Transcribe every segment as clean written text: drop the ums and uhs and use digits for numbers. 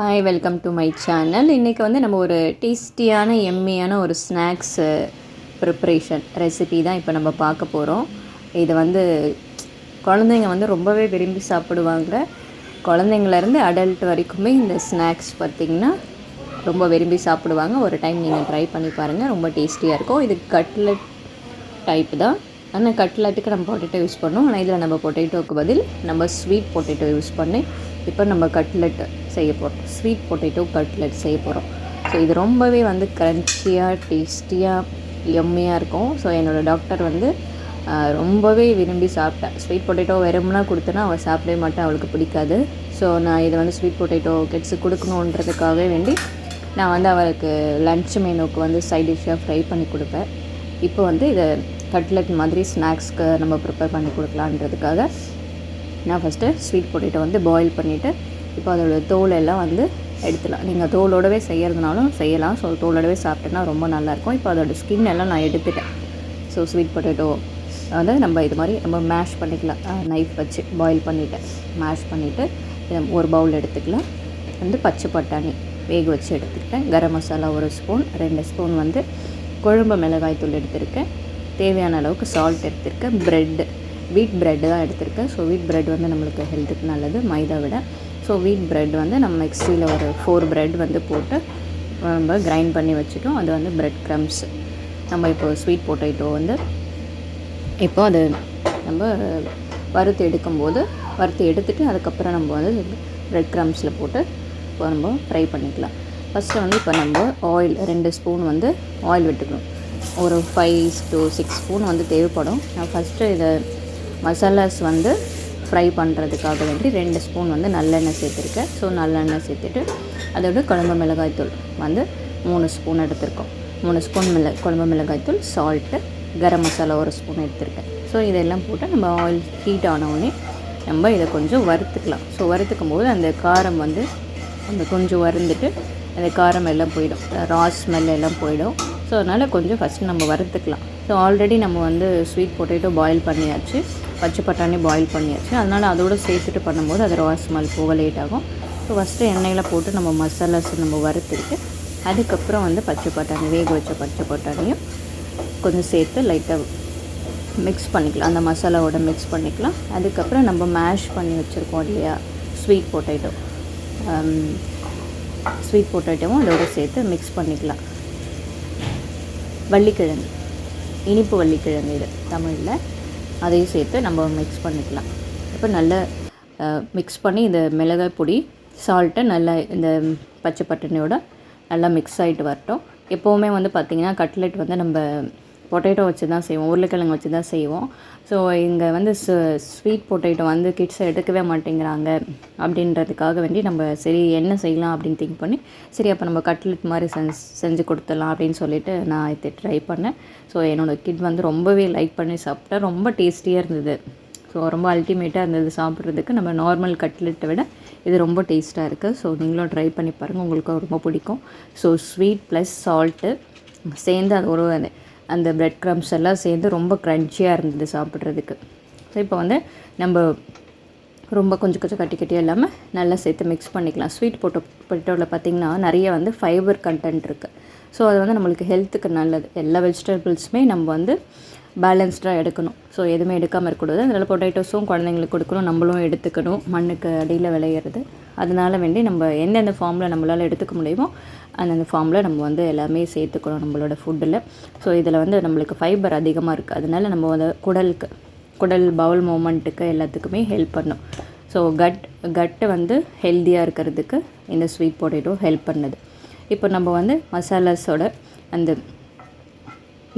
Hi, welcome to my channel. இன்றைக்கி வந்து நம்ம ஒரு டேஸ்டியான எம்மியான ஒரு ஸ்நாக்ஸ் ப்ரிப்ரேஷன் ரெசிபி தான் இப்போ நம்ம பார்க்க போகிறோம். இது வந்து குழந்தைங்க வந்து ரொம்பவே விரும்பி சாப்பிடுவாங்க. குழந்தைங்கலேருந்து அடல்ட் வரைக்குமே இந்த ஸ்நாக்ஸ் பார்த்திங்கன்னா ரொம்ப விரும்பி சாப்பிடுவாங்க. ஒரு டைம் நீங்கள் ட்ரை பண்ணி பாருங்கள், ரொம்ப டேஸ்டியாக இருக்கும். இது கட்லெட் டைப் தான். ஆனால் கட்லெட்டுக்கு நம்ம பொட்டேட்டோ யூஸ் பண்ணோம். ஆனால் இதில் நம்ம பொட்டேட்டோவுக்கு பதில் நம்ம ஸ்வீட் பொட்டேட்டோ யூஸ் பண்ணி இப்போ நம்ம கட்லெட் செய்ய போகிறோம். ஸ்வீட் பொட்டேட்டோ கட்லெட் செய்ய போகிறோம். ஸோ இது ரொம்பவே வந்து க்ரன்ச்சியாக டேஸ்டியாக எம்மியாக இருக்கும். ஸோ என்னோடய டாக்டர் வந்து ரொம்பவே விரும்பி சாப்பிட்டேன். ஸ்வீட் பொட்டேட்டோ வெறும்னா கொடுத்தனா அவள் சாப்பிடவே மாட்டேன், அவளுக்கு பிடிக்காது. ஸோ நான் இதை வந்து ஸ்வீட் பொட்டேட்டோ கிட்ஸுக்கு கொடுக்கணுன்றதுக்காகவே வேண்டி நான் வந்து அவளுக்கு லன்ச் மெனுவுக்கு வந்து சைட் டிஷ்ஷாக ஃப்ரை பண்ணி கொடுப்பேன். இப்போ வந்து இதை கட்லெட் மாதிரி ஸ்நாக்ஸ்க்கு நம்ம ப்ரிப்பேர் பண்ணி கொடுக்கலான்றதுக்காக நான் ஃபஸ்ட்டு ஸ்வீட் பொட்டேட்டோ வந்து பாயில் பண்ணிவிட்டு இப்போ அதோடய தோல் எல்லாம் வந்து எடுத்துடலாம். நீங்கள் தோலோடவே செய்கிறதுனாலும் செய்யலாம். ஸோ தோலோடவே சாப்பிட்டேன்னா ரொம்ப நல்லாயிருக்கும். இப்போ அதோடய ஸ்கின் எல்லாம் நான் எடுத்துட்டேன். ஸோ ஸ்வீட் பொட்டேட்டோ வந்து நம்ம இது மாதிரி நம்ம மேஷ் பண்ணிக்கலாம். நைஃப் வச்சு பாயில் பண்ணிவிட்டேன். மேஷ் பண்ணிவிட்டு ஒரு பவுல் எடுத்துக்கலாம். வந்து பச்சை பட்டாணி வேக வச்சு எடுத்துக்கிட்டேன். கரம் மசாலா 1 ஸ்பூன், 2 ஸ்பூன் வந்து குழம்பு மிளகாய் தூள் எடுத்திருக்கேன். தேவையான அளவுக்கு சால்ட் எடுத்திருக்கேன். ப்ரெட்டு வீட் ப்ரெட்டு தான் எடுத்திருக்கேன். ஸோ வீட் ப்ரெட் வந்து நம்மளுக்கு ஹெல்த்துக்கு நல்லது மைதா விட. ஸோ வீட் ப்ரெட் வந்து நம்ம மிக்ஸியில் ஒரு 4 ப்ரெட் வந்து போட்டு நம்ம கிரைண்ட் பண்ணி வச்சுட்டோம். அது வந்து ப்ரெட் க்ரம்ஸ். நம்ம இப்போ ஸ்வீட் பொட்டேட்டோ வந்து இப்போ அது நம்ம வறுத்து எடுத்துகிட்டு அதுக்கப்புறம் நம்ம வந்து ப்ரெட் க்ரம்ஸில் போட்டு இப்போ நம்ம ஃப்ரை பண்ணிக்கலாம். ஃபஸ்ட்டு வந்து இப்போ நம்ம ஆயில் 2 ஸ்பூன் வந்து ஆயில் விட்டுக்கணும். ஒரு 5 to 6 ஸ்பூன் வந்து தேவைப்படும். நான் ஃபஸ்ட்டு இதை மசாலாஸ் வந்து ஃப்ரை பண்ணுறதுக்காக வேண்டி 2 ஸ்பூன் வந்து நல்லெண்ணெய் சேர்த்துருக்கேன். ஸோ நல்லெண்ணெய் சேர்த்துட்டு அதோட குழம்பு மிளகாய்த்தூள் வந்து 3 ஸ்பூன் எடுத்திருக்கோம். 3 ஸ்பூன் குழம்பு மிளகாய்த்தூள், சால்ட்டு, கரம் மசாலா 1 ஸ்பூன் எடுத்திருக்கேன். ஸோ இதெல்லாம் போட்டு நம்ம ஆயில் ஹீட் ஆனவுடனே நம்ம இதை கொஞ்சம் வறுத்துக்கலாம். ஸோ வறுத்துக்கும் போது அந்த காரம் வந்து அந்த கொஞ்சம் வறுந்துட்டு அந்த காரம் எல்லாம் போயிடும், ரா ஸ்மெல் எல்லாம் போயிடும். ஸோ அதனால் கொஞ்சம் ஃபஸ்ட்டு நம்ம வறுத்துக்கலாம். ஸோ ஆல்ரெடி நம்ம வந்து ஸ்வீட் பொட்டேட்டோ பாயில் பண்ணியாச்சு, பச்சை பட்டாணி பாயில் பண்ணியாச்சு. அதனால் அதோடு சேர்த்துட்டு பண்ணும்போது அது ரா ஸ்மெல் போக லேட் ஆகும். ஸோ ஃபஸ்ட்டு எண்ணெயில் போட்டு நம்ம மசாலாஸ் நம்ம வறுத்துட்டு அதுக்கப்புறம் வந்து பச்சை பட்டாணி வேக வச்ச பச்சை பட்டாணியும் கொஞ்சம் சேர்த்து லைட்டாக மிக்ஸ் பண்ணிக்கலாம். அந்த மசாலாவோட மிக்ஸ் பண்ணிக்கலாம். அதுக்கப்புறம் நம்ம மேஷ் பண்ணி வச்சுருக்கோம் இல்லையா ஸ்வீட் பொட்டேட்டோவும் அதோடு சேர்த்து மிக்ஸ் பண்ணிக்கலாம். வள்ளிக்கிழங்கு, இனிப்பு வள்ளிக்கிழங்கு இது தமிழில், அதையும் சேர்த்து நம்ம மிக்ஸ் பண்ணிக்கலாம். இப்போ நல்லா மிக்ஸ் பண்ணி இந்த மிளகாய் பொடி சால்ட்டை நல்லா இந்த பச்சை பட்டாணியோட நல்லா மிக்ஸ் ஆகிட்டு வரட்டும். எப்போவுமே வந்து பார்த்திங்கன்னா கட்லெட் வந்து நம்ம பொட்டேட்டோ வச்சு தான் செய்வோம், உருளைக்கிழங்கு வச்சு தான் செய்வோம். ஸோ இங்கே வந்து ஸ்வீட் பொட்டேட்டோ வந்து கிட்ஸை எடுக்கவே மாட்டேங்கிறாங்க அப்படின்றதுக்காக வேண்டி நம்ம சரி என்ன செய்யலாம் அப்படின்னு திங்க் பண்ணி சரி அப்போ நம்ம கட்லெட் மாதிரி செஞ்சு கொடுத்துடலாம் அப்படின்னு சொல்லிட்டு நான் இதை ட்ரை பண்ணேன். ஸோ என்னோடய கிட் வந்து ரொம்பவே லைக் பண்ணி சாப்பிட்டா, ரொம்ப டேஸ்டியாக இருந்தது. ஸோ ரொம்ப அல்டிமேட்டாக இருந்தது சாப்பிட்றதுக்கு. நம்ம நார்மல் கட்லெட்டை விட இது ரொம்ப டேஸ்ட்டாக இருக்குது. ஸோ நீங்களும் ட்ரை பண்ணி பாருங்கள், உங்களுக்கு ரொம்ப பிடிக்கும். ஸோ ஸ்வீட் ப்ளஸ் சால்ட்டு சேர்ந்து அது அந்த ப்ரெட் க்ரம்ஸ் எல்லாம் சேர்ந்து ரொம்ப க்ரன்ச்சியாக இருந்தது சாப்பிட்றதுக்கு. ஸோ இப்போ வந்து நம்ம ரொம்ப கொஞ்சம் கட்டியாக இல்லாமல் நல்லா சேர்த்து மிக்ஸ் பண்ணிக்கலாம். ஸ்வீட் பொட்டேட்டோவில் பார்த்திங்கன்னா நிறைய வந்து ஃபைபர் கண்டென்ட் இருக்குது. ஸோ அது வந்து நம்மளுக்கு ஹெல்த்துக்கு நல்லது. எல்லா வெஜிடபிள்ஸுமே நம்ம வந்து பேலன்ஸ்டாக எடுக்கணும். ஸோ எதுவுமே எடுக்காமல் இருக்கக்கூடாது. அதனால் பொட்டேட்டோஸும் குழந்தைங்களுக்கு கொடுக்கணும், நம்மளும் எடுத்துக்கணும். மண்ணுக்கு அடியில் விளையிறது. அதனால் வேண்டி நம்ம எந்தெந்த ஃபார்மில் நம்மளால் எடுத்துக்க முடியுமோ அந்தந்த ஃபார்மில் நம்ம வந்து எல்லாமே சேர்த்துக்கணும் நம்மளோட ஃபுட்டில். ஸோ இதில் வந்து நம்மளுக்கு ஃபைபர் அதிகமாக இருக்குது. அதனால் நம்ம வந்து குடல் பவுல் மூமெண்ட்டுக்கு எல்லாத்துக்குமே ஹெல்ப் பண்ணும். ஸோ கட்டு வந்து ஹெல்த்தியாக இருக்கிறதுக்கு இந்த ஸ்வீட் பொட்டேட்டோ ஹெல்ப் பண்ணுது. இப்போ நம்ம வந்து மசாலாஸோட அந்த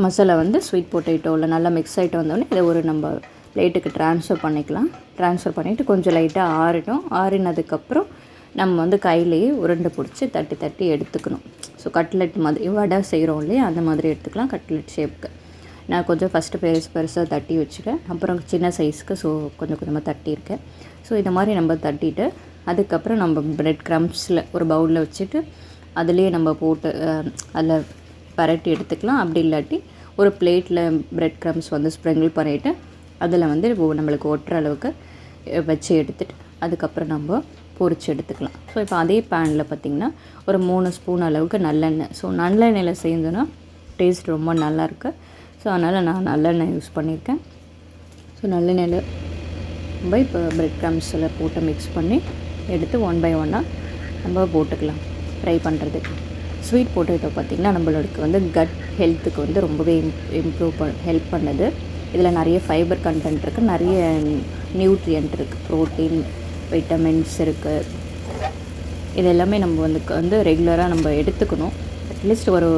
மசாலா வந்து ஸ்வீட் பொட்டேட்டோவில் நல்லா மிக்ஸ் ஆகிட்டு வந்தோடனே இதை ஒரு நம்ம பிளேட்டுக்கு ட்ரான்ஸ்ஃபர் பண்ணிக்கலாம். ட்ரான்ஸ்ஃபர் பண்ணிவிட்டு கொஞ்சம் லைட்டாக ஆறினதுக்கப்புறம் நம்ம வந்து கையிலேயே உருண்டை பிடிச்சி தட்டி எடுத்துக்கணும். ஸோ கட்லெட் மாதிரி வடை செய்கிறோம் இல்லையா அந்த மாதிரி எடுத்துக்கலாம் கட்லெட் ஷேப்புக்கு. நான் கொஞ்சம் ஃபஸ்ட்டு பெருசாக தட்டி வச்சுட்டேன். அப்புறம் சின்ன சைஸ்க்கு ஸோ கொஞ்சமாக தட்டியிருக்கேன். ஸோ இந்த மாதிரி நம்ம தட்டிட்டு அதுக்கப்புறம் நம்ம ப்ரெட் க்ரம்ஸில் ஒரு பவுலில் வச்சுட்டு அதுலேயே நம்ம போட்டு அதில் பரட்டி எடுத்துக்கலாம். அப்படி இல்லாட்டி ஒரு பிளேட்டில் ப்ரெட் க்ரம்ஸ் வந்து ஸ்ப்ரிங்கிள் பண்ணிவிட்டு அதில் வந்து நம்மளுக்கு ஒட்டுற அளவுக்கு வச்சு எடுத்துகிட்டு அதுக்கப்புறம் நம்ம பொரிச்சு எடுத்துக்கலாம். ஸோ இப்போ அதே பேனில் பார்த்திங்கன்னா ஒரு 3 ஸ்பூன் அளவுக்கு நல்லெண்ணெய். ஸோ நல்லெண்ணெயில் செஞ்சோன்னா டேஸ்ட் ரொம்ப நல்லாயிருக்கு. ஸோ அதனால் நான் நல்லெண்ணெய் யூஸ் பண்ணியிருக்கேன். ஸோ நல்லெண்ணெயில் நம்ம இப்போ பிரெட் க்ரம்ஸில் போட்டு மிக்ஸ் பண்ணி எடுத்து 1 பை 1 நம்ம போட்டுக்கலாம் ஃப்ரை பண்ணுறதுக்கு. ஸ்வீட் பொட்டேட்டோ பார்த்திங்கன்னா நம்மளுக்கு வந்து கட் ஹெல்த்துக்கு வந்து ரொம்பவே ஹெல்ப் பண்ணுது. இதில் நிறைய ஃபைபர் கண்டென்ட் இருக்குது, நிறைய நியூட்ரியன்ட் இருக்குது, ப்ரோட்டீன், விட்டமின்ஸ் இருக்குது. இது எல்லாமே நம்ம வந்து ரெகுலராக நம்ம எடுத்துக்கணும். அட்லீஸ்ட் ஒரு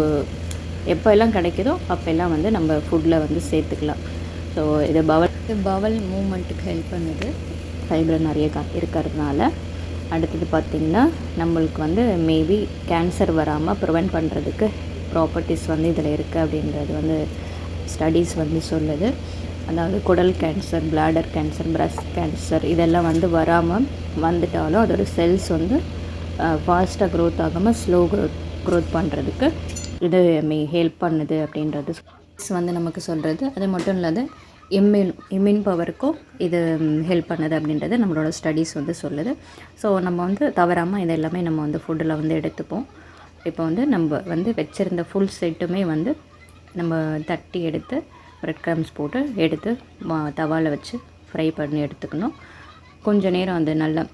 எப்போ எல்லாம் கிடைக்குதோ அப்போல்லாம் வந்து நம்ம ஃபுட்டில் வந்து சேர்த்துக்கலாம். ஸோ இது பவல் மூமெண்ட்டுக்கு ஹெல்ப் பண்ணுது, ஃபைபர் நிறைய இருக்கிறதுனால. அடுத்தது பார்த்திங்கன்னா நம்மளுக்கு வந்து மேபி கேன்சர் வராமல் ப்ரிவெண்ட் பண்ணுறதுக்கு ப்ராப்பர்ட்டிஸ் வந்து இதில் இருக்குது அப்படின்றது வந்து ஸ்டடீஸ் வந்து சொல்லுது. அதாவது குடல் cancer, bladder cancer, breast cancer இதெல்லாம் வந்து வராமல் வந்துட்டாலும் அதோட செல்ஸ் வந்து ஃபாஸ்ட்டாக க்ரோத் ஆகாமல் ஸ்லோ க்ரோத் பண்ணுறதுக்கு இது ஹெல்ப் பண்ணுது அப்படின்றது வந்து நமக்கு சொல்கிறது. அது மட்டும் இல்லாத இம்யூன் பவருக்கும் இது ஹெல்ப் பண்ணுது அப்படின்றது நம்மளோட ஸ்டடீஸ் வந்து சொல்லுது. ஸோ நம்ம வந்து தவறாமல் இது எல்லாமே நம்ம வந்து ஃபுட்டில் வந்து எடுத்துப்போம். இப்போ வந்து நம்ம வந்து வச்சுருந்த ஃபுல் செட்டுமே வந்து நம்ம தட்டி எடுத்து பிரெட் க்ரம்ஸ் போட்டு எடுத்து தவாவில் வச்சு ஃப்ரை பண்ணி எடுத்துக்கணும். கொஞ்சம் நேரம் அது நல்லா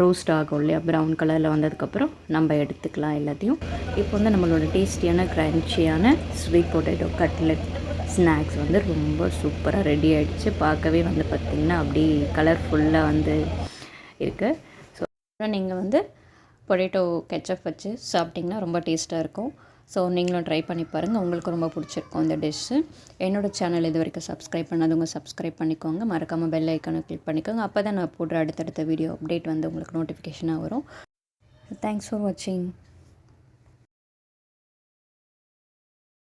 ரோஸ்ட் ஆகும் இல்லையா, ப்ரௌன் கலரில் வந்ததுக்கப்புறம் நம்ம எடுத்துக்கலாம் எல்லாத்தையும். இப்போ வந்து நம்மளோட டேஸ்டியான க்ரன்ச்சியான ஸ்வீட் பொட்டேட்டோ கட்லெட் ஸ்நாக்ஸ் வந்து ரொம்ப சூப்பராக ரெடி ஆகிடுச்சு. பார்க்கவே வந்து பார்த்திங்கன்னா அப்படி கலர்ஃபுல்லாக வந்து இருக்குது. ஸோ நீங்கள் வந்து பொட்டேட்டோ கெச்சப் வச்சு சாப்பிட்டிங்கன்னா ரொம்ப டேஸ்ட்டாக இருக்கும். ஸோ நீங்களும் ட்ரை பண்ணி பாருங்கள், உங்களுக்கு ரொம்ப பிடிச்சிருக்கும் இந்த டிஷ்ஷு. என்னோடய சேனல் இது வரைக்கும் சப்ஸ்கிரைப் பண்ணாதவங்க சப்ஸ்கிரைப் பண்ணிக்கோங்க. மறக்காமல் பெல் ஐக்கானை கிளிக் பண்ணிக்கோங்க. அப்போ தான் நான் போடுற அடுத்தடுத்த வீடியோ அப்டேட் வந்து உங்களுக்கு நோட்டிஃபிகேஷனாக வரும். தேங்க்ஸ் ஃபார் வாட்சிங்.